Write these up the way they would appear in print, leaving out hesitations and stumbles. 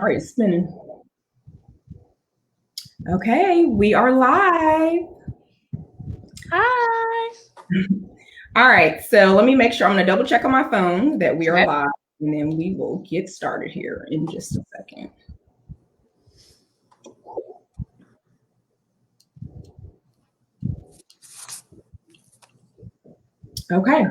right, it's spinning. Okay, we are live. Hi. All right, so let me make sure. I'm going to double check on my phone that we are live, and then we will get started here in just a second. Okay.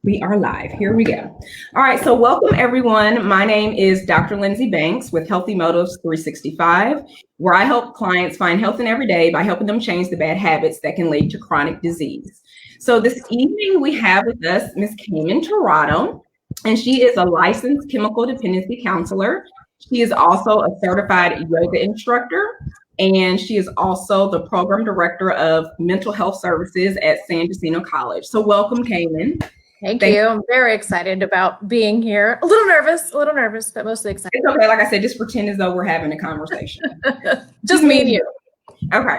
We are live. Here we go. All right. So welcome, everyone. My name is Dr. Lindsay Banks with Healthy Motives 365, where I help clients find health in every day by helping them change the bad habits that can lead to chronic disease. So this evening, we have with us Ms. Cayman Tirado, and she is a licensed chemical dependency counselor. She is also a certified yoga instructor, and she is also the program director of mental health services at San Jacinto College. So welcome, Cayman. Thank you. I'm very excited about being here. A little nervous, but mostly excited. It's okay. Like I said, just pretend as though we're having a conversation. Just me and you. Okay.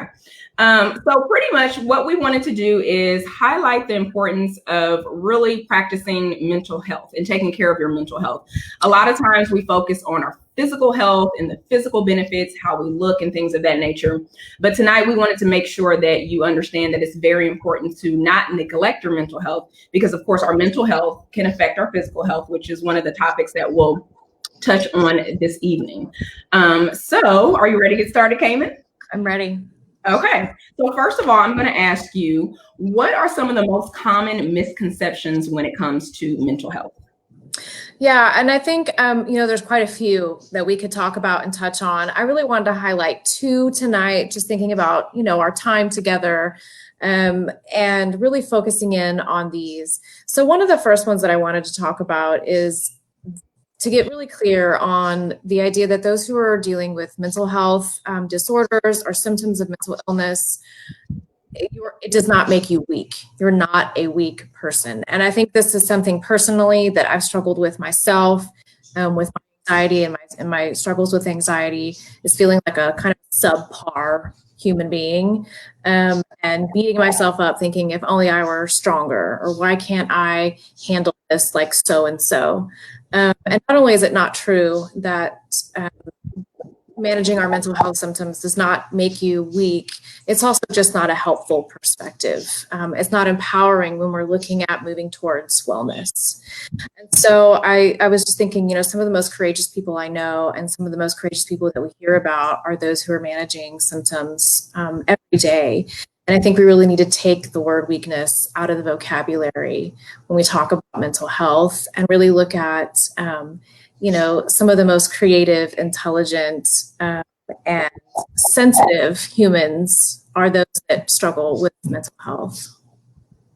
So pretty much what we wanted to do is highlight the importance of really practicing mental health and taking care of your mental health. A lot of times we focus on our physical health and the physical benefits, how we look and things of that nature. But tonight we wanted to make sure that you understand that it's very important to not neglect your mental health, because of course our mental health can affect our physical health, which is one of the topics that we'll touch on this evening. So are you ready to get started, Cayman? I'm ready. Okay. So first of all, I'm going to ask you, what are some of the most common misconceptions when it comes to mental health? Yeah, and I think, there's quite a few that we could talk about and touch on. I really wanted to highlight two tonight, just thinking about, our time together and really focusing in on these. So one of the first ones that I wanted to talk about is to get really clear on the idea that those who are dealing with mental health disorders or symptoms of mental illness, it does not make you weak. You're not a weak person. And I think this is something personally that I've struggled with myself, with my anxiety and my struggles with anxiety, is feeling like a kind of subpar human being, and beating myself up thinking if only I were stronger, or why can't I handle this like so-and-so. And not only is it not true that managing our mental health symptoms does not make you weak, it's also just not a helpful perspective. It's not empowering when we're looking at moving towards wellness. And so I was just thinking, some of the most courageous people I know and some of the most courageous people that we hear about are those who are managing symptoms every day. And I think we really need to take the word weakness out of the vocabulary when we talk about mental health and really look at, some of the most creative, intelligent, and sensitive humans are those that struggle with mental health.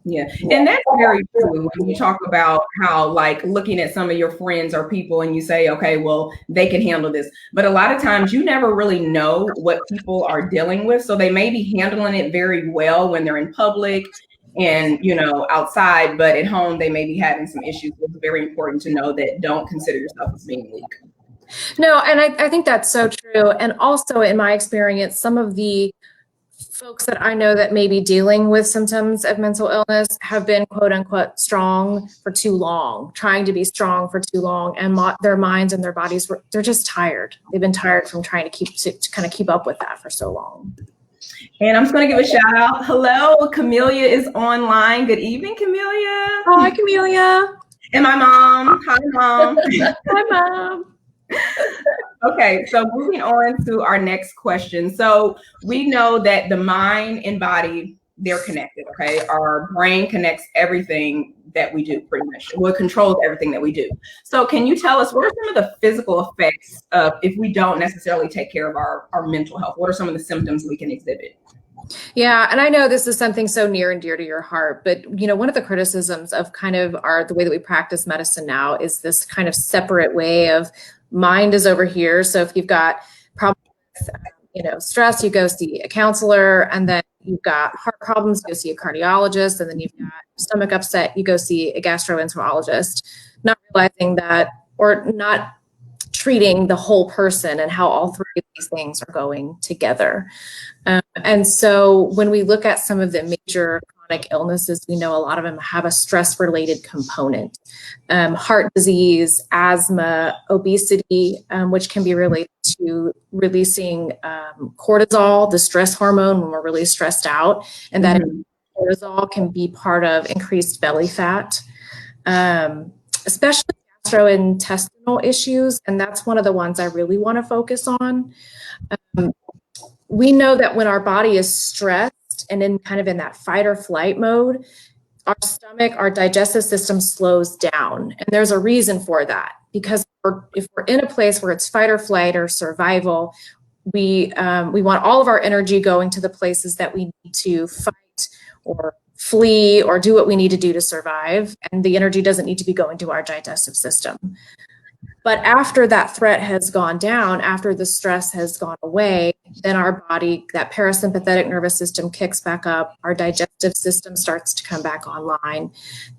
Yeah, and that's very true. When you talk about how, like, looking at some of your friends or people and you say, okay, well, they can handle this. But a lot of times you never really know what people are dealing with. So they may be handling it very well when they're in public and, outside, but at home they may be having some issues. It's very important to know that don't consider yourself as being weak. No, and I think that's so true. And also in my experience, some of the folks that I know that may be dealing with symptoms of mental illness have been quote unquote strong for too long, trying to be strong for too long, and their minds and their bodies they're just tired. They've been tired from trying to kind of keep up with that for so long. And I'm just going to give a shout out. Hello, Camellia is online. Good evening, Camellia. Hi, Camellia. And my mom. Hi, Mom. Hi, Mom. Okay, so moving on to our next question. So we know that the mind and body, they're connected, okay? Our brain connects everything that we do pretty much. Well, it controls everything that we do. So can you tell us, what are some of the physical effects of if we don't necessarily take care of our mental health? What are some of the symptoms we can exhibit? Yeah, and I know this is something so near and dear to your heart, but one of the criticisms of kind of the way that we practice medicine now is this kind of separate way of mind is over here. So if you've got problems with, stress, you go see a counselor, and then you've got heart problems, you go see a cardiologist, and then you've got stomach upset, you go see a gastroenterologist, not realizing that, or not treating the whole person and how all three of these things are going together. And so when we look at some of the major chronic illnesses, we know a lot of them have a stress-related component. Heart disease, asthma, obesity, which can be related to releasing cortisol, the stress hormone when we're really stressed out, and that cortisol can be part of increased belly fat, especially gastrointestinal issues, and that's one of the ones I really want to focus on. We know that when our body is stressed and in that fight or flight mode, our stomach, our digestive system slows down. And there's a reason for that, because if we're in a place where it's fight or flight or survival, we want all of our energy going to the places that we need to fight or flee or do what we need to do to survive. And the energy doesn't need to be going to our digestive system. But after that threat has gone down, after the stress has gone away, then our body, that parasympathetic nervous system kicks back up, our digestive system starts to come back online,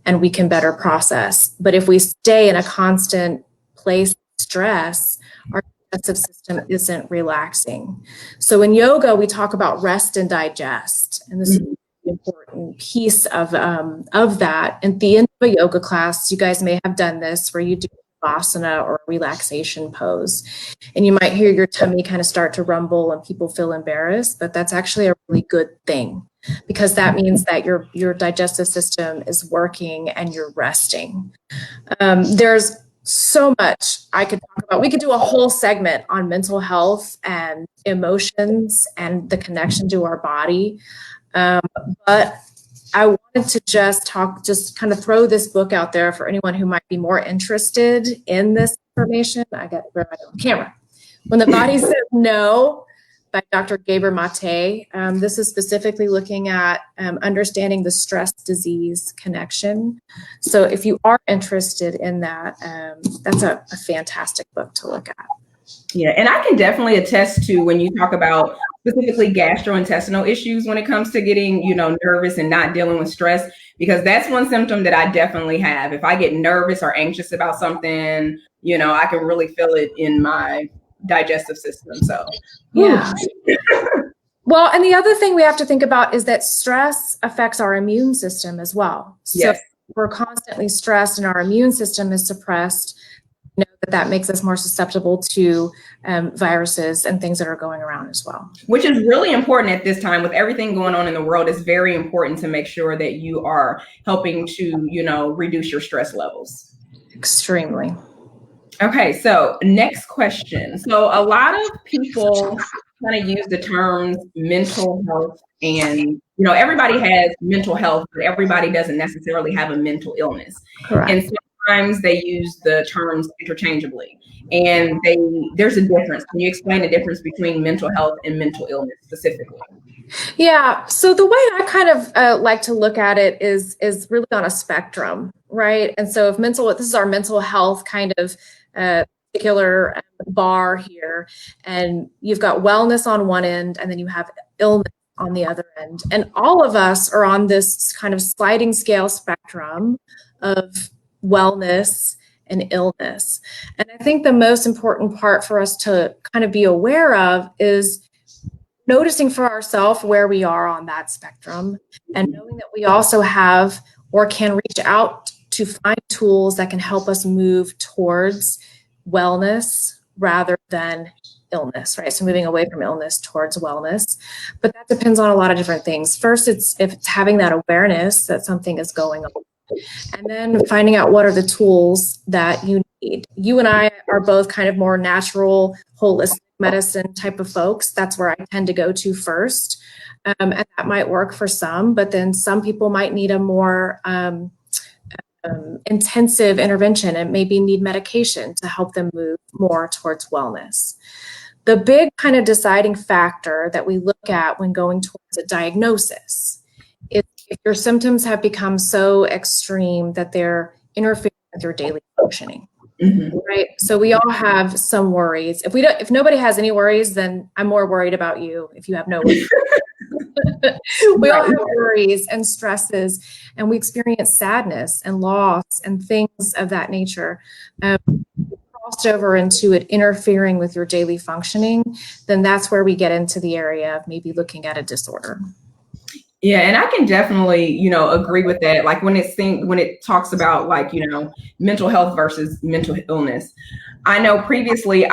and we can better process. But if we stay in a constant place of stress, our digestive system isn't relaxing. So in yoga, we talk about rest and digest, and this is an important piece of that. At the end of a yoga class, you guys may have done this, where you do asana or relaxation pose, and you might hear your tummy kind of start to rumble and people feel embarrassed, but that's actually a really good thing, because that means that your digestive system is working and you're resting. There's so much I could talk about. We could do a whole segment on mental health and emotions and the connection to our body, but I wanted to just kind of throw this book out there for anyone who might be more interested in this information. I got it right on camera. When the Body Says No by Dr. Gabor Mate. This is specifically looking at understanding the stress disease connection. So if you are interested in that, that's a fantastic book to look at. Yeah, and I can definitely attest to when you talk about specifically gastrointestinal issues when it comes to getting, nervous and not dealing with stress, because that's one symptom that I definitely have. If I get nervous or anxious about something, I can really feel it in my digestive system. So, yeah. Well, and the other thing we have to think about is that stress affects our immune system as well. So yes. if we're constantly stressed and our immune system is suppressed, that makes us more susceptible to viruses and things that are going around as well. Which is really important at this time with everything going on in the world. It's very important to make sure that you are helping to, reduce your stress levels. Extremely. Okay, so next question. So a lot of people kind of use the terms mental health and, everybody has mental health, but everybody doesn't necessarily have a mental illness. Correct. And sometimes they use the terms interchangeably, and there's a difference. Can you explain the difference between mental health and mental illness specifically? Yeah. So the way I kind of like to look at it is really on a spectrum, right? And so if this is our mental health kind of particular bar here, and you've got wellness on one end, and then you have illness on the other end. And all of us are on this kind of sliding scale spectrum of wellness and illness. And I think the most important part for us to kind of be aware of is noticing for ourselves where we are on that spectrum, and knowing that we also have or can reach out to find tools that can help us move towards wellness rather than illness, right? So moving away from illness towards wellness. But that depends on a lot of different things. First, it's having that awareness that something is going on. And then finding out what are the tools that you need. You and I are both kind of more natural, holistic medicine type of folks. That's where I tend to go to first. And that might work for some, but then some people might need a more intensive intervention and maybe need medication to help them move more towards wellness. The big kind of deciding factor that we look at when going towards a diagnosis is if your symptoms have become so extreme that they're interfering with your daily functioning. Mm-hmm. Right. So we all have some worries. If nobody has any worries, then I'm more worried about you if you have no worries. We all have worries and stresses, and we experience sadness and loss and things of that nature. Crossed over into it interfering with your daily functioning, then that's where we get into the area of maybe looking at a disorder. Yeah, and I can definitely, agree with that. Like when it talks about like, mental health versus mental illness. I know previously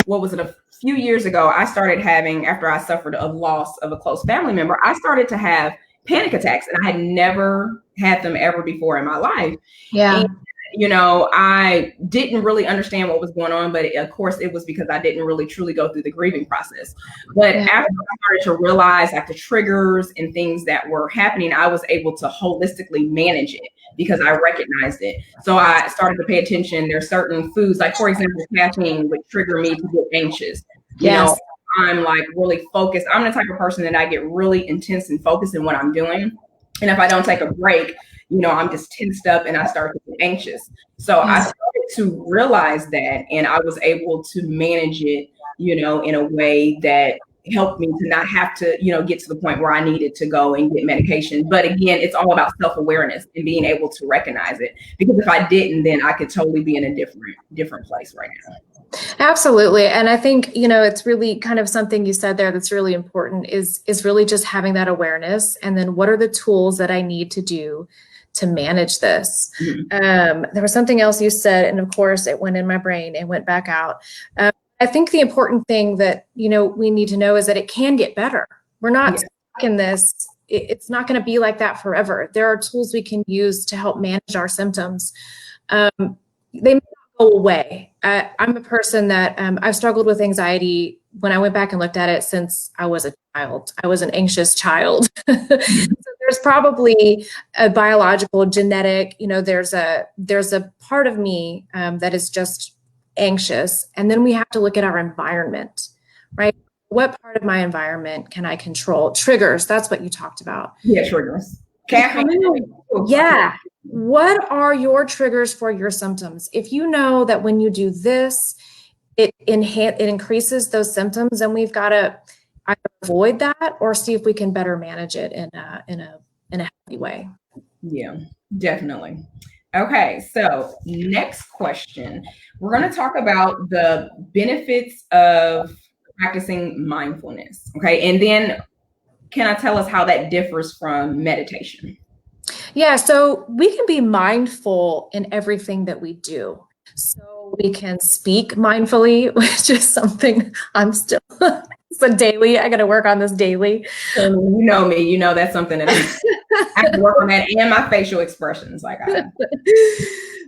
what was it, a few years ago, I started having, after I suffered a loss of a close family member, I started to have panic attacks, and I had never had them ever before in my life. Yeah. And, I didn't really understand what was going on, but of course it was because I didn't really truly go through the grieving process. But Yeah. after I started to realize like the triggers and things that were happening, I was able to holistically manage it because I recognized it. So I started to pay attention. There's certain foods, like for example, caffeine would trigger me to get anxious. You know, Yes. I'm like really focused. I'm the type of person that I get really intense and focused in what I'm doing. And if I don't take a break, I'm just tensed up and I start to get anxious. So I Yes. started to realize that, and I was able to manage it, in a way that helped me to not have to, get to the point where I needed to go and get medication. But again, it's all about self-awareness and being able to recognize it. Because if I didn't, then I could totally be in a different place right now. Absolutely. And I think, it's really kind of something you said there that's really important is really just having that awareness. And then what are the tools that I need to do to manage this? Mm-hmm. There was something else you said, and of course it went in my brain and went back out. I think the important thing that, we need to know is that it can get better. We're not stuck in this. It's not going to be like that forever. There are tools we can use to help manage our symptoms. They go away. I'm a person that I've struggled with anxiety when I went back and looked at it since I was a child. I was an anxious child. So there's probably a biological, genetic, there's a part of me that is just anxious. And then we have to look at our environment, right? What part of my environment can I control? Triggers, that's what you talked about. Yeah, triggers. Caffeine. Yeah. What are your triggers for your symptoms? If you know that when you do this, it increases those symptoms, then we've got to either avoid that or see if we can better manage it in a healthy way. Yeah, definitely. Okay, so next question. We're going to talk about the benefits of practicing mindfulness. Okay, and then can I tell us how that differs from meditation? Yeah, so we can be mindful in everything that we do. So we can speak mindfully, which is something I'm still, it's a daily, I got to work on this daily. You know me, that's something that I have to work on that and my facial expressions.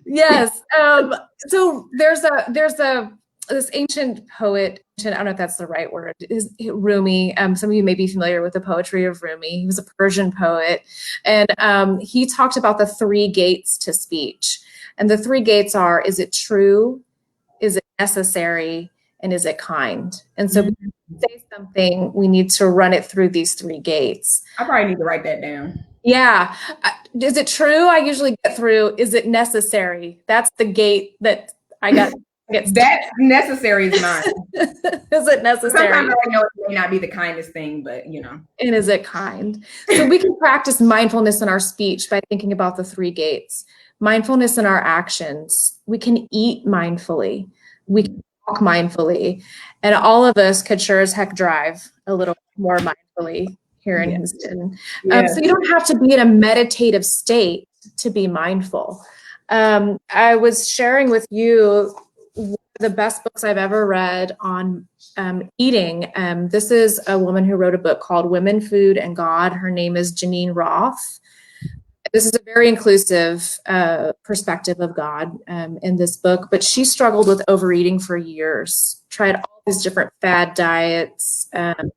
Yes. So there's this ancient poet, I don't know if that's the right word, is Rumi. Some of you may be familiar with the poetry of Rumi. He was a Persian poet, and he talked about the three gates to speech. And the three gates are: is it true? Is it necessary? And is it kind? And so, when we say something, we need to run it through these three gates. I probably need to write that down. Yeah. Is it true? I usually get through. Is it necessary? That's the gate that I got. That's necessary is mine. Is it necessary? Sometimes I know it may not be the kindest thing, but And is it kind? So we can practice mindfulness in our speech by thinking about the three gates. Mindfulness in our actions. We can eat mindfully. We can walk mindfully. And all of us could sure as heck drive a little more mindfully here in Houston. So you don't have to be in a meditative state to be mindful. I was sharing with you the best books I've ever read on eating. This is a woman who wrote a book called Women, Food, and God. Her name is Janine Roth. This is a very inclusive perspective of God in this book, but she struggled with overeating for years, tried all these different fad diets. And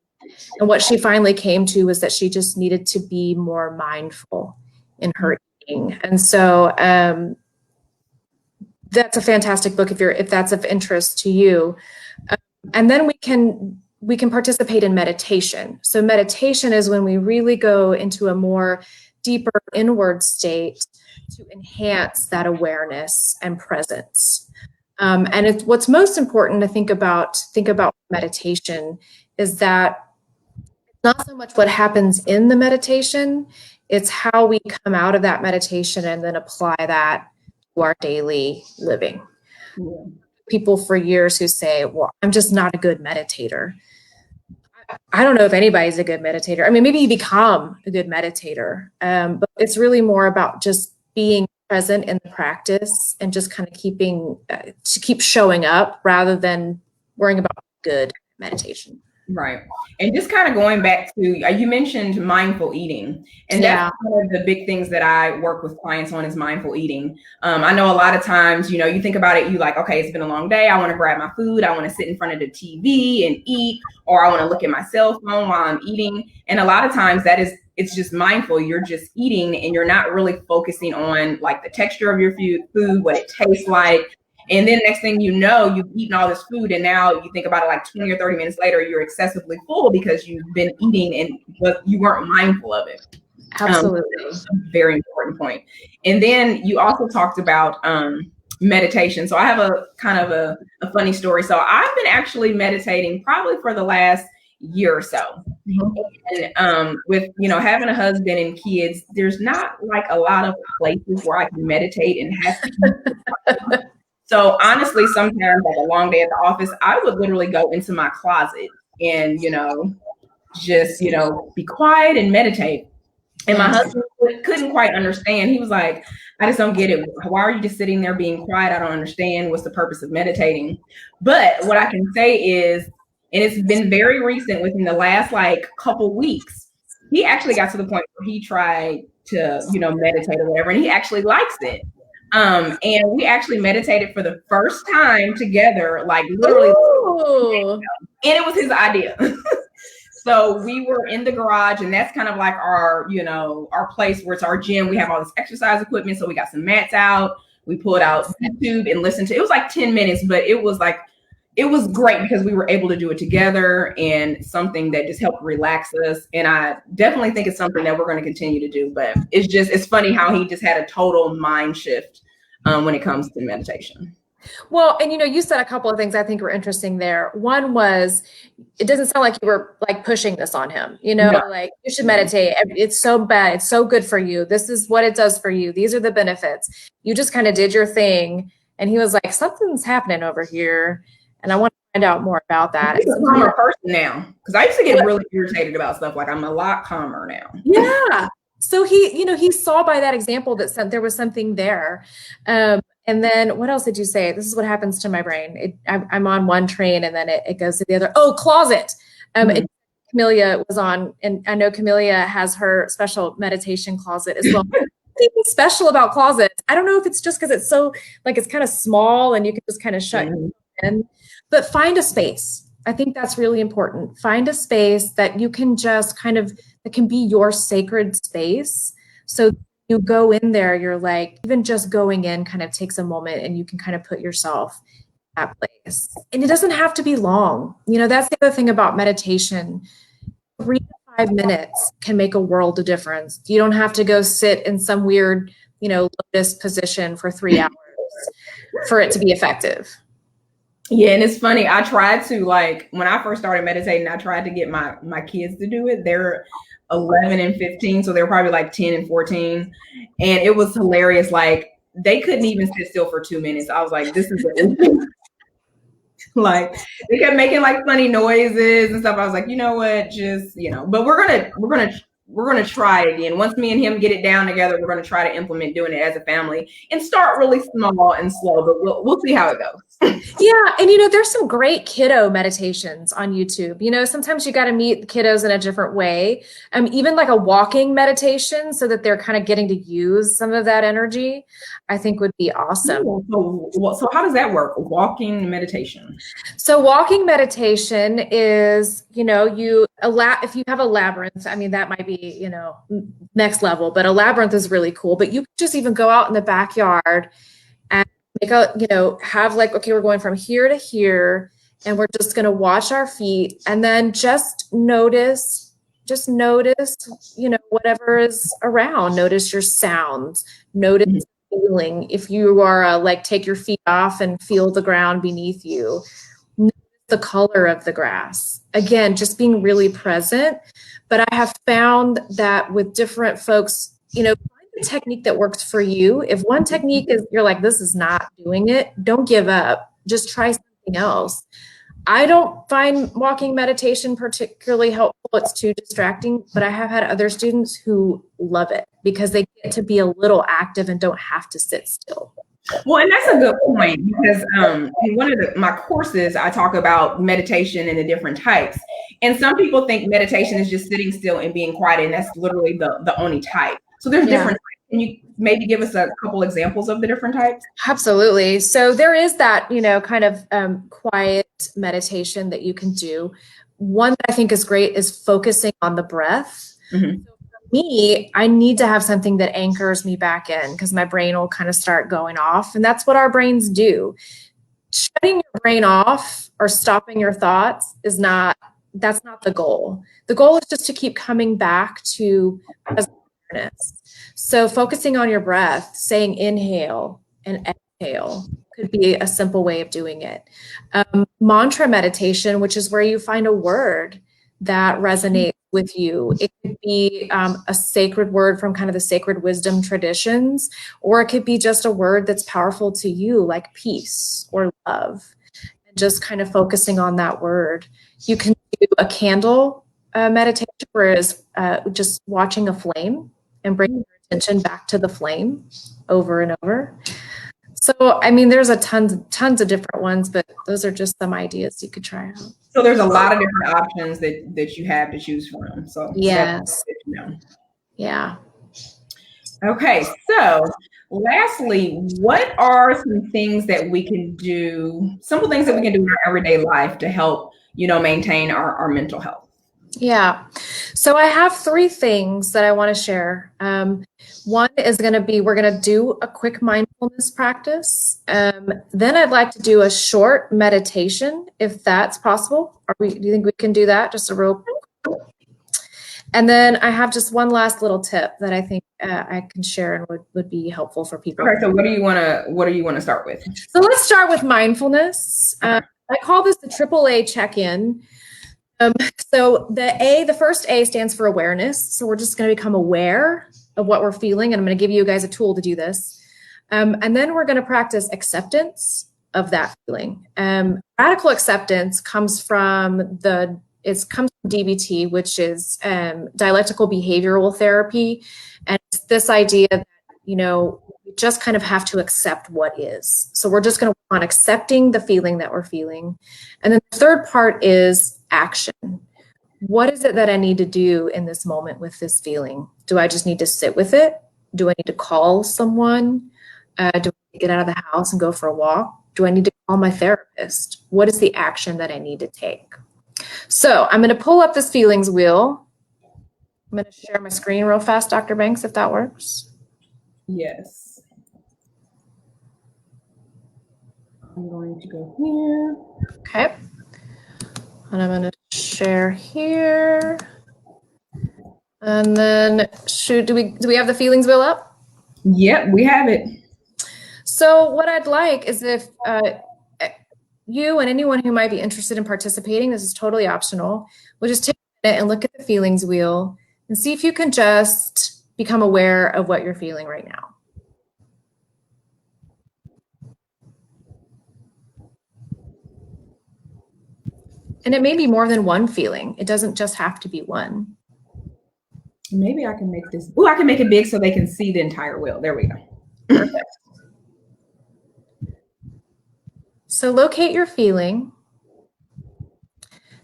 what she finally came to was that she just needed to be more mindful in her eating. And so that's a fantastic book if that's of interest to you. And then we can participate in meditation. So meditation is when we really go into a more deeper inward state to enhance that awareness and presence. And what's most important to think about meditation is that it's not so much what happens in the meditation, it's how we come out of that meditation and then apply that to our daily living. Yeah. People for years who say, well, I'm just not a good meditator. I don't know if anybody's a good meditator. I mean, maybe you become a good meditator, but it's really more about just being present in the practice and just kind of to keep showing up rather than worrying about good meditation. Right. And just kind of going back to, you mentioned mindful eating, and that's one of the big things that I work with clients on is mindful eating. I know a lot of times, you think about it, you like, okay, it's been a long day. I want to grab my food. I want to sit in front of the TV and eat, or I want to look at my cell phone while I'm eating. And a lot of times it's just mindful. You're just eating and you're not really focusing on like the texture of your food, what it tastes like. And then next thing you know, you've eaten all this food, and now you think about it like 20 or 30 minutes later, you're excessively full because you've been eating but you weren't mindful of it. Absolutely. Very important point. And then you also talked about meditation. So I have a kind of a funny story. So I've been actually meditating probably for the last year or so. Mm-hmm. And with having a husband and kids, there's not like a lot of places where I can meditate and have to. So honestly, sometimes like a long day at the office, I would literally go into my closet and, just, be quiet and meditate. And my husband couldn't quite understand. He was like, I just don't get it. Why are you just sitting there being quiet? I don't understand. What's the purpose of meditating? But what I can say is, and it's been very recent within the last like couple weeks, he actually got to the point where he tried to, meditate or whatever, and he actually likes it. And we actually meditated for the first time together, like literally. Ooh. And it was his idea. So we were in the garage, and that's kind of like our place where it's our gym. We have all this exercise equipment. So we got some mats out. We pulled out YouTube and listened to, it was like 10 minutes, but it was great because we were able to do it together, and something that just helped relax us. And I definitely think it's something that we're going to continue to do, but it's funny how he just had a total mind shift when it comes to meditation. Well, and you said a couple of things I think were interesting there. One was, it doesn't sound like you were like pushing this on him, no. Like you should meditate. It's so bad. It's so good for you. This is what it does for you. These are the benefits. You just kind of did your thing. And he was like, something's happening over here. And I want to find out more about that. I'm a calmer person now, because I used to get really irritated about stuff. Like I'm a lot calmer now. Yeah. So he saw by that example that there was something there. And then what else did you say? This is what happens to my brain. I'm on one train and then it goes to the other. Oh, closet. Camellia was on, and I know Camellia has her special meditation closet as well. Something special about closets. I don't know if it's just because it's so like it's kind of small and you can just kind of shut in. But find a space. I think that's really important. Find a space that you can just that can be your sacred space. So you go in there, you're like, even just going in kind of takes a moment, and you can kind of put yourself in that place. And it doesn't have to be long. That's the other thing about meditation. 3 to 5 minutes can make a world of difference. You don't have to go sit in some weird, lotus position for 3 hours for it to be effective. Yeah, and it's funny. I tried to, like, when I first started meditating, I tried to get my kids to do it. They're 11 and 15, so they're probably like 10 and 14. And it was hilarious. Like, they couldn't even sit still for 2 minutes. I was like, this is like, they kept making like funny noises and stuff. I was like, you know what, just, but we're gonna try it again. Once me and him get it down together, we're gonna try to implement doing it as a family and start really small and slow, but we'll see how it goes. Yeah. And, there's some great kiddo meditations on YouTube. Sometimes you got to meet the kiddos in a different way. Even like a walking meditation so that they're kind of getting to use some of that energy, I think would be awesome. So how does that work? Walking meditation. So walking meditation is, if you have a labyrinth, that might be, next level, but a labyrinth is really cool. But you can just even go out in the backyard and have like, okay, we're going from here to here, and we're just going to watch our feet, and then just notice, whatever is around. Notice your sounds, notice feeling. If you are like, take your feet off and feel the ground beneath you. Notice the color of the grass. Again, just being really present. But I have found that with different folks, technique that works for you. If one technique is, you're like, this is not doing it, don't give up. Just try something else. I don't find walking meditation particularly helpful. It's too distracting, but I have had other students who love it because they get to be a little active and don't have to sit still. Well, and that's a good point because in one of my courses, I talk about meditation and the different types. And some people think meditation is just sitting still and being quiet, and that's literally the only type. So there's different types. Can you maybe give us a couple examples of the different types? Absolutely. So there is that, kind of quiet meditation that you can do. One that I think is great is focusing on the breath. Mm-hmm. So for me, I need to have something that anchors me back in because my brain will kind of start going off. And that's what our brains do. Shutting your brain off or stopping your thoughts that's not the goal. The goal is just to keep coming back to awareness. So focusing on your breath, saying inhale and exhale could be a simple way of doing it. Mantra meditation, which is where you find a word that resonates with you. It could be a sacred word from kind of the sacred wisdom traditions, or it could be just a word that's powerful to you, like peace or love, and just kind of focusing on that word. You can do a candle meditation, whereas just watching a flame and bringing your attention back to the flame over and over. So, I mean, there's tons of different ones, but those are just some ideas you could try out. So there's a lot of different options that you have to choose from. So yes, yeah. Okay, so lastly, what are some things that we can do, simple things that we can do in our everyday life to help, maintain our mental health? Yeah. So I have 3 things that I want to share. One is going to be, we're going to do a quick mindfulness practice. Then I'd like to do a short meditation, if that's possible. Do you think we can do that? Just a real. And then I have just one last little tip that I think I can share and would be helpful for people. Okay. So what do you want to start with? So let's start with mindfulness. I call this the AAA check-in. So the first A stands for awareness. So we're just going to become aware of what we're feeling. And I'm going to give you guys a tool to do this. And then we're going to practice acceptance of that feeling. Radical acceptance comes from DBT, which is dialectical behavioral therapy. And it's this idea that, we just kind of have to accept what is. So we're just going to work on accepting the feeling that we're feeling. And then the third part is action. What is it that I need to do in this moment with this feeling? Do I just need to sit with it? Do I need to call someone? Do I need to get out of the house and go for a walk? Do I need to call my therapist? What is the action that I need to take? So I'm going to pull up this feelings wheel. I'm going to share my screen real fast, Dr. Banks, if that works. Yes. I'm going to go here. Okay. And I'm going to share here. And then do we have the feelings wheel up? Yep, we have it. So what I'd like is if you and anyone who might be interested in participating, this is totally optional, will just take a minute and look at the feelings wheel and see if you can just become aware of what you're feeling right now. And it may be more than one feeling. It doesn't just have to be one. Maybe I can make this. Oh, I can make it big so they can see the entire wheel. There we go. Perfect. So locate your feeling.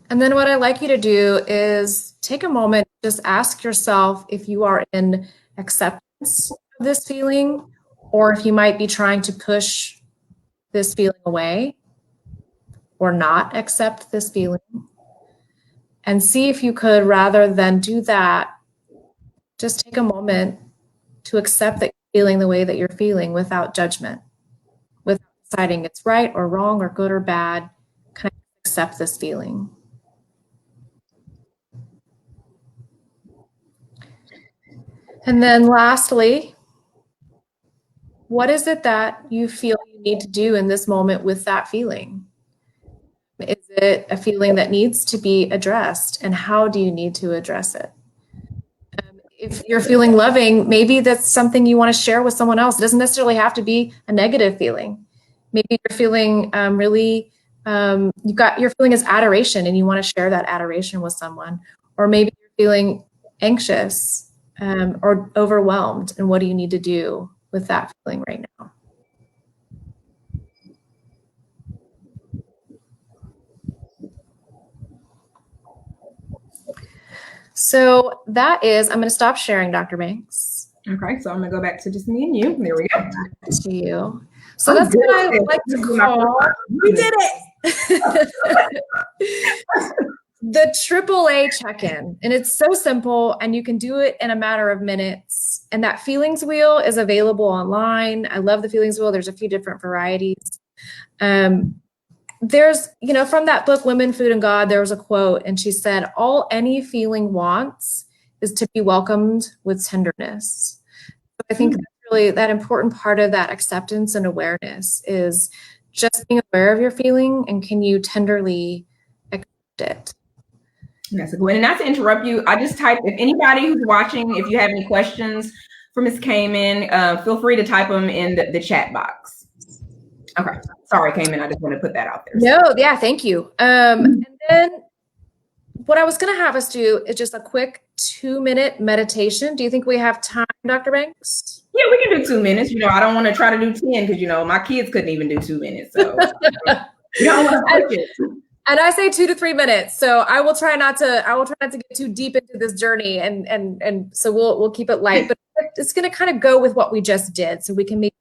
And then what I'd like you to do is take a moment, just ask yourself if you are in acceptance of this feeling, or if you might be trying to push this feeling away or not accept this feeling. And see if you could, rather than do that, just take a moment to accept that you're feeling the way that you're feeling without judgment, without deciding it's right or wrong or good or bad. Can I accept this feeling? And then lastly, what is it that you feel you need to do in this moment with that feeling? Is it a feeling that needs to be addressed? And how do you need to address it? If you're feeling loving, maybe that's something you want to share with someone else. It doesn't necessarily have to be a negative feeling. Maybe you're feeling really You're feeling is adoration and you want to share that adoration with someone, or maybe you're feeling anxious or overwhelmed, and what do you need to do with that feeling right now? So that is, I'm going to stop sharing, Dr. Banks. Okay, so I'm gonna go back to just me and you. There we go. To you. So that's what I like to call. We did it. The AAA check-in, and it's so simple, and you can do it in a matter of minutes. And that feelings wheel is available online. I love the feelings wheel. There's a few different varieties. There's, from that book, Women, Food, and God, there was a quote, and she said, "All any feeling wants is to be welcomed with tenderness." So I think that's really that important part of that acceptance and awareness is just being aware of your feeling, and can you tenderly accept it? That's a good one. And not to interrupt you, I just typed, if anybody who's watching, if you have any questions for Ms. Cayman, feel free to type them in the chat box. Okay. Sorry, Cayman. I just want to put that out there. No, yeah, thank you. And then what I was going to have us do is just a quick 2-minute meditation. Do you think we have time, Dr. Banks? Yeah, we can do 2 minutes. I don't want to try to do 10 because, my kids couldn't even do 2 minutes. So you don't want to push it. And I say 2 to 3 minutes. So I will try not to get too deep into this journey. And so we'll keep it light, but it's going to kind of go with what we just did. So we can maybe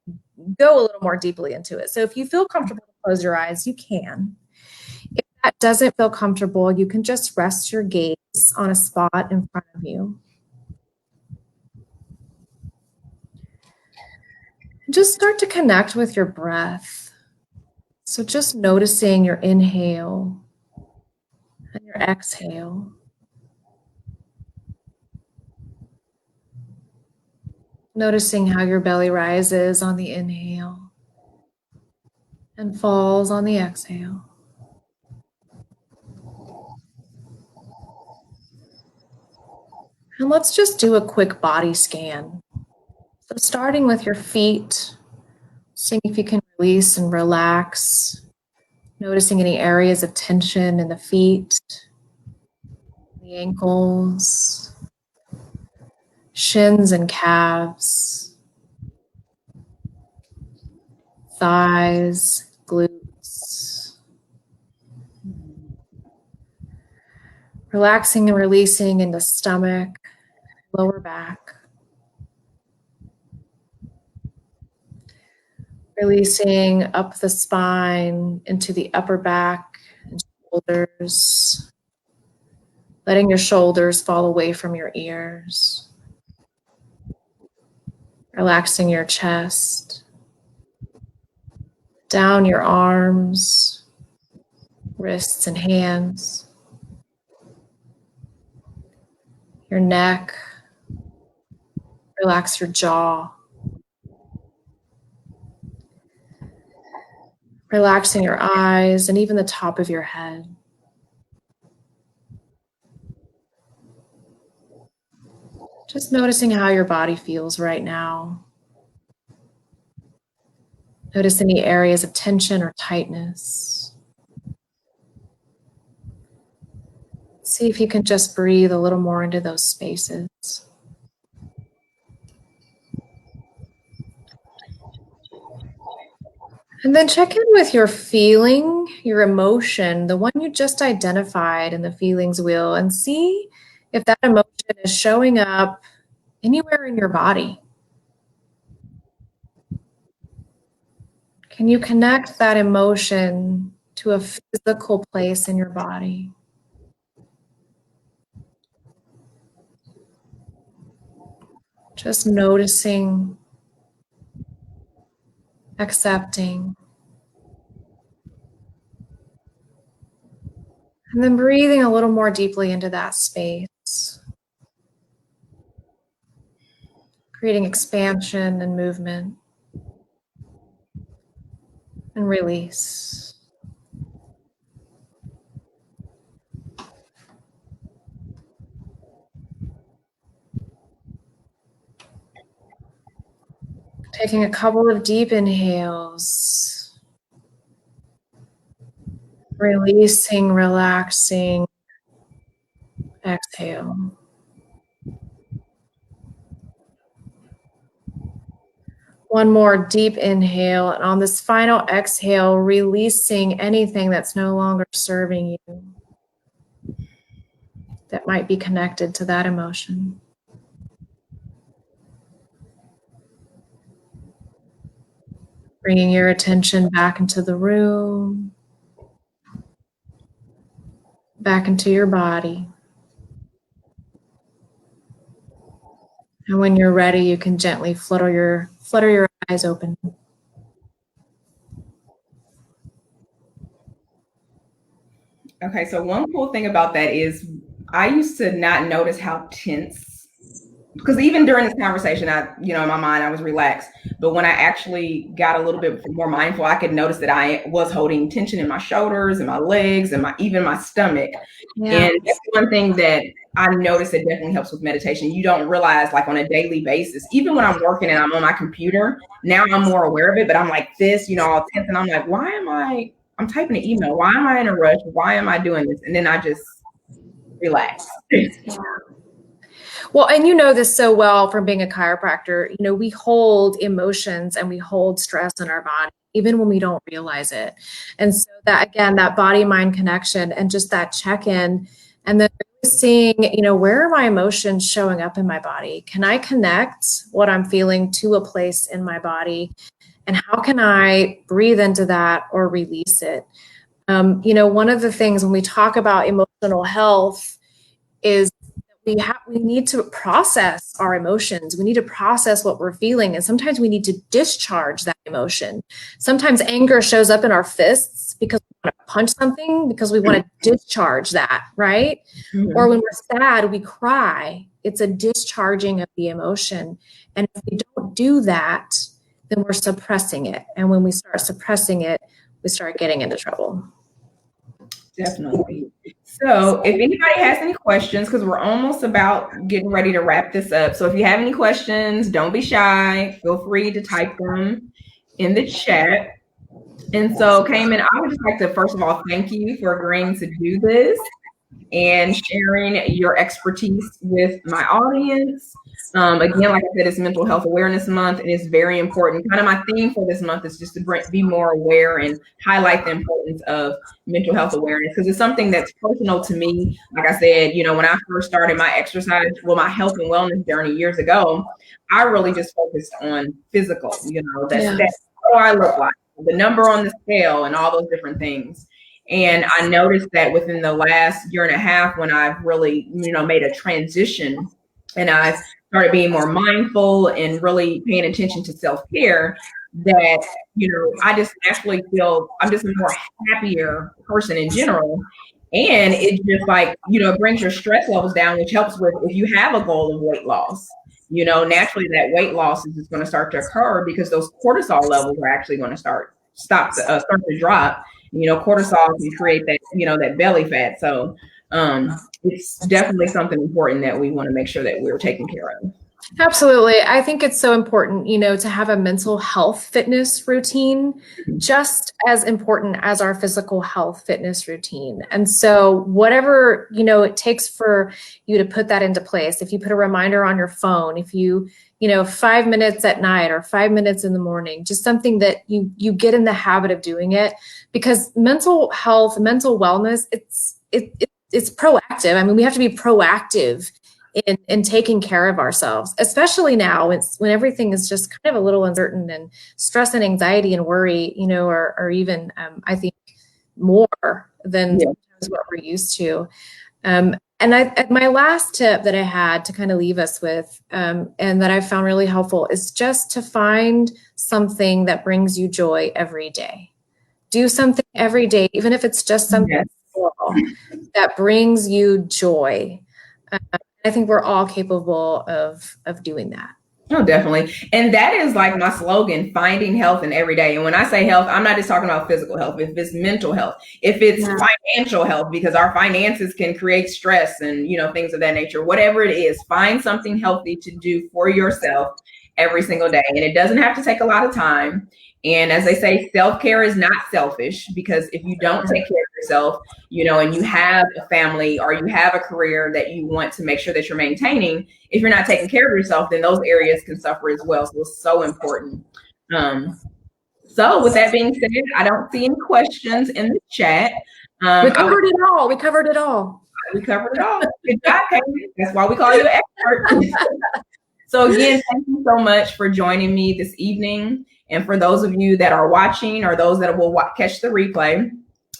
go a little more deeply into it. So if you feel comfortable to close your eyes, you can. If that doesn't feel comfortable, you can just rest your gaze on a spot in front of you. Just start to connect with your breath. So just noticing your inhale and your exhale. Noticing how your belly rises on the inhale and falls on the exhale. And let's just do a quick body scan. So starting with your feet, seeing if you can release and relax, noticing any areas of tension in the feet, the ankles, shins and calves, thighs, glutes. Relaxing and releasing in the stomach, lower back. Releasing up the spine into the upper back and shoulders. Letting your shoulders fall away from your ears. Relaxing your chest. Down your arms, wrists and hands. Your neck. Relax your jaw. Relaxing your eyes and even the top of your head. Just noticing how your body feels right now. Notice any areas of tension or tightness. See if you can just breathe a little more into those spaces. And then check in with your feeling, your emotion, the one you just identified in the feelings wheel, and see if that emotion is showing up anywhere in your body. Can you connect that emotion to a physical place in your body? Just noticing, accepting, and then breathing a little more deeply into that space, creating expansion and movement, and release. Taking a couple of deep inhales. Releasing, relaxing. Exhale. One more deep inhale. And on this final exhale, releasing anything that's no longer serving you, that might be connected to that emotion. Bringing your attention back into the room, back into your body. And when you're ready, you can gently flutter your eyes open. Okay, so one cool thing about that is I used to not notice how tense, because even during this conversation, in my mind, I was relaxed. But when I actually got a little bit more mindful, I could notice that I was holding tension in my shoulders and my legs and even my stomach. Yeah. And that's one thing that I noticed that definitely helps with meditation. You don't realize, like, on a daily basis, even when I'm working and I'm on my computer, now I'm more aware of it, but I'm like this, all tense. And I'm like, I'm typing an email. Why am I in a rush? Why am I doing this? And then I just relax. Well, and you know this so well from being a chiropractor, we hold emotions and we hold stress in our body, even when we don't realize it. And so that, again, that body-mind connection and just that check-in, and then seeing, where are my emotions showing up in my body? Can I connect what I'm feeling to a place in my body? And how can I breathe into that or release it? One of the things when we talk about emotional health is we need to process our emotions. We need to process what we're feeling. And sometimes we need to discharge that emotion. Sometimes anger shows up in our fists because we want to punch something, because we want to discharge that, right? Mm-hmm. Or when we're sad, we cry. It's a discharging of the emotion. And if we don't do that, then we're suppressing it. And when we start suppressing it, we start getting into trouble. Definitely. So if anybody has any questions, because we're almost about getting ready to wrap this up. So if you have any questions, don't be shy. Feel free to type them in the chat. And so, Cayman, I would just like to, first of all, thank you for agreeing to do this and sharing your expertise with my audience. Again, like I said, it's Mental Health Awareness Month, and it's very important. Kind of my theme for this month is just to be more aware and highlight the importance of mental health awareness, because it's something that's personal to me. Like I said, when I first started my my health and wellness journey years ago, I really just focused on physical, that's what I look like, the number on the scale and all those different things. And I noticed that within the last year and a half, when I've really, made a transition and I've started being more mindful and really paying attention to self-care, that, I just naturally feel I'm just a more happier person in general. And it just it brings your stress levels down, which helps with, if you have a goal of weight loss, naturally that weight loss is just going to start to occur because those cortisol levels are actually going to start to drop. Cortisol can create that, that belly fat. So it's definitely something important that we want to make sure that we're taking care of. Absolutely. I think it's so important, to have a mental health fitness routine, just as important as our physical health fitness routine. And so whatever, it takes for you to put that into place, if you put a reminder on your phone, if you, 5 minutes at night or 5 minutes in the morning, just something that you get in the habit of doing it, because mental health, mental wellness, it's proactive. I mean, we have to be proactive in taking care of ourselves, especially now when everything is just kind of a little uncertain, and stress and anxiety and worry, are even, I think, more than what we're used to. And my last tip that I had to kind of leave us with, and that I found really helpful, is just to find something that brings you joy every day. Do something every day, even if it's just something small that brings you joy. I think we're all capable of doing that. Oh, definitely. And that is like my slogan, finding health in every day. And when I say health, I'm not just talking about physical health. If it's mental health, if it's financial health, because our finances can create stress and, things of that nature, whatever it is, find something healthy to do for yourself every single day. And it doesn't have to take a lot of time. And as they say, self-care is not selfish, because if you don't take care of yourself, and you have a family or you have a career that you want to make sure that you're maintaining, if you're not taking care of yourself, then those areas can suffer as well. So it's so important. So with that being said, I don't see any questions in the chat. We covered it all. We covered it all. Good job, Cayman. That's why we call you an expert. So again, thank you so much for joining me this evening. And for those of you that are watching or those that will catch the replay,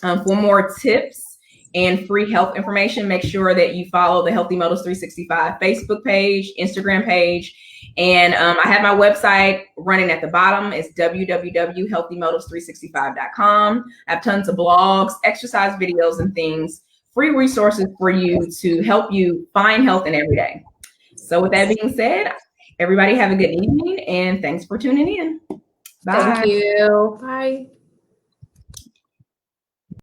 for more tips and free health information, make sure that you follow the Healthy Motives 365 Facebook page, Instagram page. And I have my website running at the bottom. It's www.healthymotives365.com. I have tons of blogs, exercise videos, and things, free resources for you to help you find health in every day. So with that being said, everybody have a good evening and thanks for tuning in. Bye. Thank you. Bye.